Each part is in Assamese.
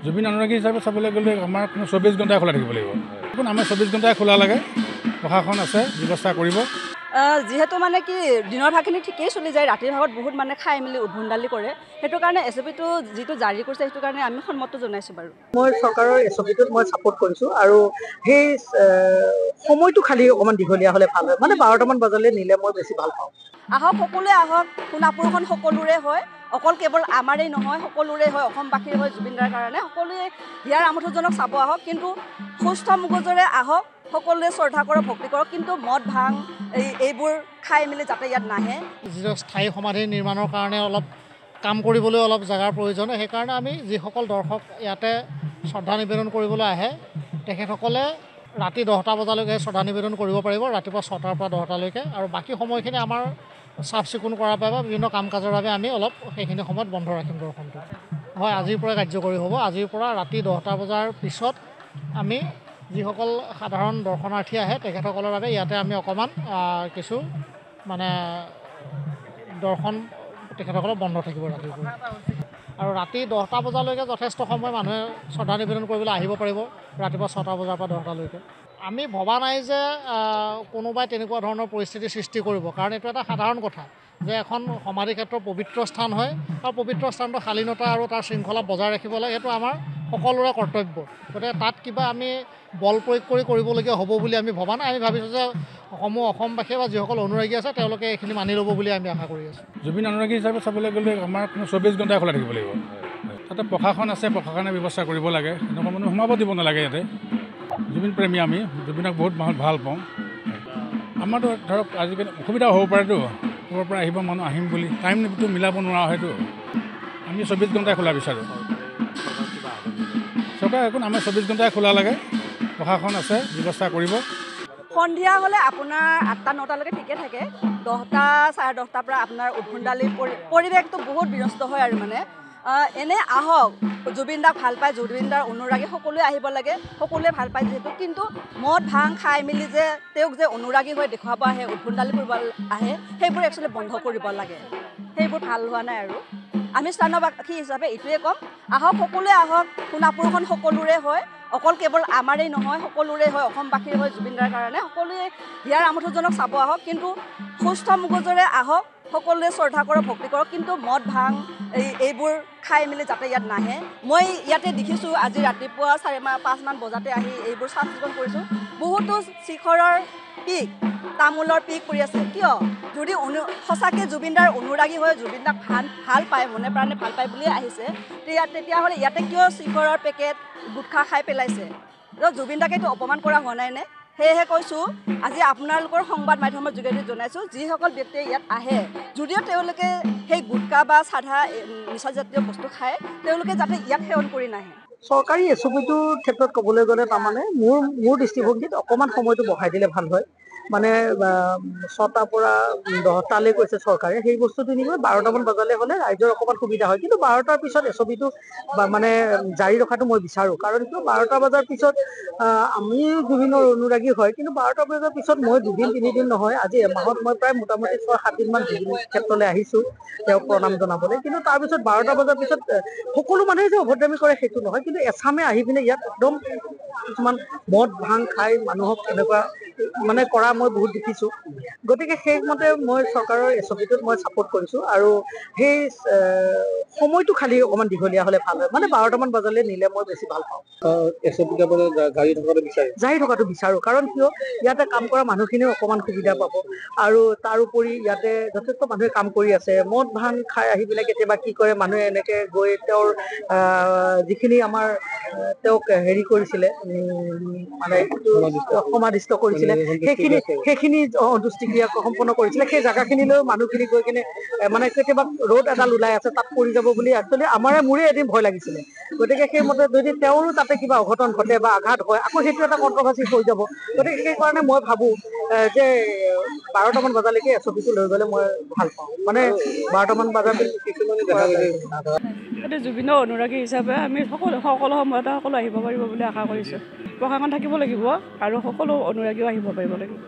জুবিন অনুৰাগী হিচাপে চাবলৈ গ'লে আমাৰ 24 ঘণ্টাই খোলা থাকিব লাগিব। আমাৰ 24 ঘণ্টাই খোলা লাগে, প্ৰশাসন আছে, ব্যৱস্থা কৰিব। যিহেতু মানে কি দিনৰ ভাগখিনি ঠিকেই চলি যায়, ৰাতিৰ ভাগত বহুত মানে খাই মেলি উদ্ভণ্ডালি কৰে, সেইটো কাৰণে এছঅ'পিটো যিটো জাৰি কৰিছে সেইটো কাৰণে আমি সন্মত জনাইছোঁ বাৰু। মই চৰকাৰৰ এছঅ'পিটোত মই ছাপোৰ্ট কৰিছোঁ আৰু সেই সময়টো খালি অকণমান দীঘলীয়া হ'লে ভাল হয়, মানে 12টামান বজালৈ নিলে মই বেছি ভাল পাওঁ। আহক সকলোৱে আহক, সোণাপুৰখন সকলোৰে হয়, অকল কেৱল আমাৰেই নহয়, সকলোৰে হয়, অসমবাসীৰ হয়। জুবিনদাৰ কাৰণে সকলোৱে হিয়াৰ আমোদজনক চাব আহক, কিন্তু সুস্থ মগজুৰে আহক, সকলোৱে শ্ৰদ্ধা কৰক, ভক্তি কৰক, কিন্তু মদ ভাং এইবোৰ খাই মেলি যাতে ইয়াত নাহে। যিটো স্থায়ী সমাধি নিৰ্মাণৰ কাৰণে অলপ কাম কৰিবলৈ অলপ জেগাৰ প্ৰয়োজন, সেইকাৰণে আমি যিসকল দৰ্শক ইয়াতে শ্ৰদ্ধা নিবেদন কৰিবলৈ আহে তেখেতসকলে ৰাতি 10টা বজালৈকে শ্ৰদ্ধা নিবেদন কৰিব পাৰিব, ৰাতিপুৱা 6টাৰ পৰা 10টালৈকে, আৰু বাকী সময়খিনি আমাৰ চাফ চিকুণ কৰাৰ বাবে বা বিভিন্ন কাম কাজৰ বাবে আমি অলপ সেইখিনি সময়ত বন্ধ ৰাখিম দৰ্শনটো। হয়, আজিৰ পৰা কাৰ্যকৰী হ'ব। আজিৰ পৰা ৰাতি 10টা বজাৰ পিছত আমি যিসকল সাধাৰণ দৰ্শনাৰ্থী আহে তেখেতসকলৰ বাবে ইয়াতে আমি অকণমান কিছু মানে দৰ্শন তেখেতসকলৰ বন্ধ থাকিব ৰাতিপুৱা। আৰু ৰাতি 10টা বজালৈকে যথেষ্ট সময় মানুহে শ্ৰদ্ধা নিবেদন কৰিবলৈ আহিব পাৰিব, ৰাতিপুৱা 6টা বজাৰ পৰা 10টালৈকে। আমি ভবা নাই যে কোনোবাই তেনেকুৱা ধৰণৰ পৰিস্থিতিৰ সৃষ্টি কৰিব, কাৰণ এইটো এটা সাধাৰণ কথা যে এখন সমাধি ক্ষেত্ৰৰ পবিত্ৰ স্থান হয়, আৰু পবিত্ৰ স্থানটো শালীনতা আৰু তাৰ শৃংখলা বজাই ৰাখিব লাগে, সেইটো আমাৰ সকলোৰে কৰ্তব্য। গতিকে তাত কিবা আমি বল প্ৰয়োগ কৰিবলগীয়া হ'ব বুলি আমি ভবা নাই। আমি ভাবিছোঁ যে অসমবাসী বা যিসকল অনুৰাগী আছে তেওঁলোকে এইখিনি মানি ল'ব বুলি আমি আশা কৰি আছোঁ। জুবিন অনুৰাগী হিচাপে চাবলৈ গ'লে আমাৰ 24 ঘণ্টাই খোলা থাকিব লাগিব। তাতে প্ৰশাসন আছে, প্ৰশাসনে ব্যৱস্থা কৰিব লাগে, এনেকুৱা মানুহ সোমাব দিব নালাগে ইয়াতে। জুবিন প্ৰেমী আমি, জুবিনক বহুত ভাল পাওঁ। আমাৰতো ধৰক আজিকালি অসুবিধা হ'ব পাৰেতো, ক'ৰ পৰা আহিব মানুহ আহিম বুলি টাইমটো মিলাব নোৱাৰা হয়তো। আমি 24 ঘণ্টাই খোলা বিচাৰোঁ। চৰকাৰে একো আমাৰ 24 ঘণ্টাই খোলা লাগে, প্ৰশাসন আছে, ব্যৱস্থা কৰিব। সন্ধিয়া হ'লে আপোনাৰ 8টা 9টালৈকে ঠিকে থাকে, 10টা 10:30টাৰ পৰা আপোনাৰ উদ্ভণ্ডালি পৰিৱেশটো বহুত বিনষ্ট হয় আৰু মানে এনে আহক, জুবিন দাক ভাল পায়, জুবিন দাৰ অনুৰাগী সকলোৱে আহিব লাগে, সকলোৱে ভাল পায় যিহেতু, কিন্তু মদ ভাং খাই মেলি যে তেওঁক যে অনুৰাগী হৈ দেখুৱাব আহে, উদ্ভণ্ডালি কৰিব আহে, সেইবোৰ একচুৱেলি বন্ধ কৰিব লাগে। সেইবোৰ ভাল হোৱা নাই আৰু আমি স্থানীয়বাসী হিচাপে এইটোৱে ক'ম, আহক সকলোৱে আহক, সোণাপুৰখন সকলোৰে হয়, অকল কেৱল আমাৰেই নহয়, সকলোৰে হয়, অসমবাসীৰ হয়। জুবিনদাৰ কাৰণে সকলোৱে হিয়াৰ আমোদজনক চাব আহক, কিন্তু সুস্থ মগজুৰে আহক, সকলোৱে শ্ৰদ্ধা কৰক, ভক্তি কৰক, কিন্তু মদ ভাং এইবোৰ খাই মেলি যাতে ইয়াত নাহে। মই ইয়াতে দেখিছোঁ আজি ৰাতিপুৱা 4-5মান বজাতে আহি এইবোৰ চাফ চিকুণ কৰিছোঁ, বহুতো শিখৰৰ পিক, তামোলৰ পিক পৰি আছে। কিয়? যদি সঁচাকৈ জুবিনদাৰ অনুৰাগী হৈ জুবিনদাক ভাল পায়, মনে প্ৰাণে ভাল পায় বুলিয়ে আহিছে, তেতিয়াহ'লে ইয়াতে কিয় শিখৰৰ পেকেট গুটখা খাই পেলাইছে? জুবিনদাক এইটো অপমান কৰা হোৱা নাইনে? সেয়েহে কৈছোঁ, আজি আপোনালোকৰ সংবাদ মাধ্যমৰ যোগেদি জনাইছোঁ, যিসকল ব্যক্তিয়ে ইয়াত আহে, যদিও তেওঁলোকে সেই গুটখা বা চাধা নিচাজাতীয় বস্তু খায়, তেওঁলোকে যাতে ইয়াত সেৱন কৰি নাহে। চৰকাৰী এছঅ'পিটোৰ ক্ষেত্ৰত ক'বলৈ গ'লে তাৰমানে মোৰ দৃষ্টিভংগীত অকণমান সময়টো বঢ়াই দিলে ভাল হয়। মানে 6টাৰ পৰা 10টালৈ কৈছে চৰকাৰে, সেই বস্তুটো নিব 12টামান বজালৈ হ'লে ৰাইজৰ অকণমান সুবিধা হয়, কিন্তু 12টাৰ পিছত এছঅ'পিটো মানে জাৰি ৰখাটো মই বিচাৰোঁ, কাৰণ কিয় 12টা বজাৰ পিছত আমি জুবিনৰ অনুৰাগী হয়, কিন্তু 12টা বজাৰ পিছত মই 2-3 দিন নহয়, আজি এমাহত মই প্ৰায় মোটামুটি 6-7 দিনমান জুবিন ক্ষেত্ৰলৈ আহিছোঁ তেওঁক প্ৰণাম জনাবলৈ, কিন্তু তাৰপিছত 12টা বজাৰ পিছত সকলো মানুহে যে অভদ্ৰামী কৰে সেইটো নহয়, কিন্তু এছামে আহি পিনে ইয়াত একদম কিছুমান মদ ভাং খাই মানুহক এনেকুৱা মানে কৰা মই বহুত দেখিছোঁ। গতিকে সেইমতে মই চৰকাৰৰ এছঅ'পিটোত মই ছাপোৰ্ট কৰিছোঁ, আৰু সেই সময়টো খালি অকণমান দীঘলীয়া হ'লে ভাল হয়, মানে 12টামান বজালৈ নিলে মই বেছি ভাল পাওঁ। জাৰি থকাটো বিচাৰোঁ, কাৰণ কিয় ইয়াতে কাম কৰা মানুহখিনিও অকণমান সুবিধা পাব, আৰু তাৰোপৰি ইয়াতে যথেষ্ট মানুহে কাম কৰি আছে। মদ ভাং খাই আহি পেলাই কেতিয়াবা কি কৰে, মানুহে এনেকৈ গৈ তেওঁৰ যিখিনি আমাৰ তেওঁক হেৰি কৰিছিলে, মানে সমাধিস্থ কৰিছিলে, সেইখিনি অন্ত্যেষ্টিক্ৰিয়া সম্পন্ন কৰিছিলে, সেই জেগাখিনিলৈ মানুহখিনি গৈ কিনে মানে কেতিয়াবা ৰ'দ এডাল ওলাই আছে তাত পৰি যাব বুলি একচুৱেলি মোৰে এদিন ভয় লাগিছিলে। গতিকে সেইমতে যদি তেওঁৰো তাতে কিবা অঘটন ঘটে বা আঘাত হয়, আকৌ সেইটো এটা কণ্ট্ৰভাৰ্চি হৈ যাব। গতিকে সেইকাৰণে মই ভাবোঁ যে 12টামান বজালৈকে এছঅ'পিটো লৈ গ'লে মই ভাল পাওঁ, মানে 12টামান বজাত গতিকে জুবিনৰ অনুৰাগী হিচাপে আমি সকলো সময়তে সকলো আহিব পাৰিব বুলি আশা কৰিছোঁ। প্ৰশাসন থাকিব লাগিব আৰু সকলো অনুৰাগীও আহিব পাৰিব লাগিব।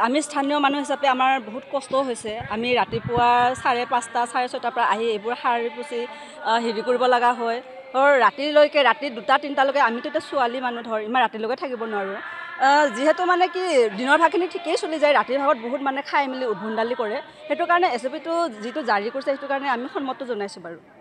আমি স্থানীয় মানুহ হিচাপে আমাৰ বহুত কষ্ট হৈছে। আমি ৰাতিপুৱা 5:30 6:30 পৰা আহি এইবোৰ সাৰি পুচি হেৰি কৰিব লগা হয়। ৰাতিলৈকে ৰাতি 2-3টালৈকে আমিতো এতিয়া ছোৱালী মানুহ ধৰ ইমান ৰাতিলৈকে থাকিব নোৱাৰোঁ যিহেতু মানে কি দিনৰ ভাগখিনি ঠিকেই চলি যায় ৰাতিৰ ভাগত বহুত মানে খাই মেলি উদ্ভণ্ডালি কৰে সেইটো কাৰণে SOPটো যিটো জাৰি কৰিছে সেইটো কাৰণে আমি সন্মতটো জনাইছোঁ বাৰু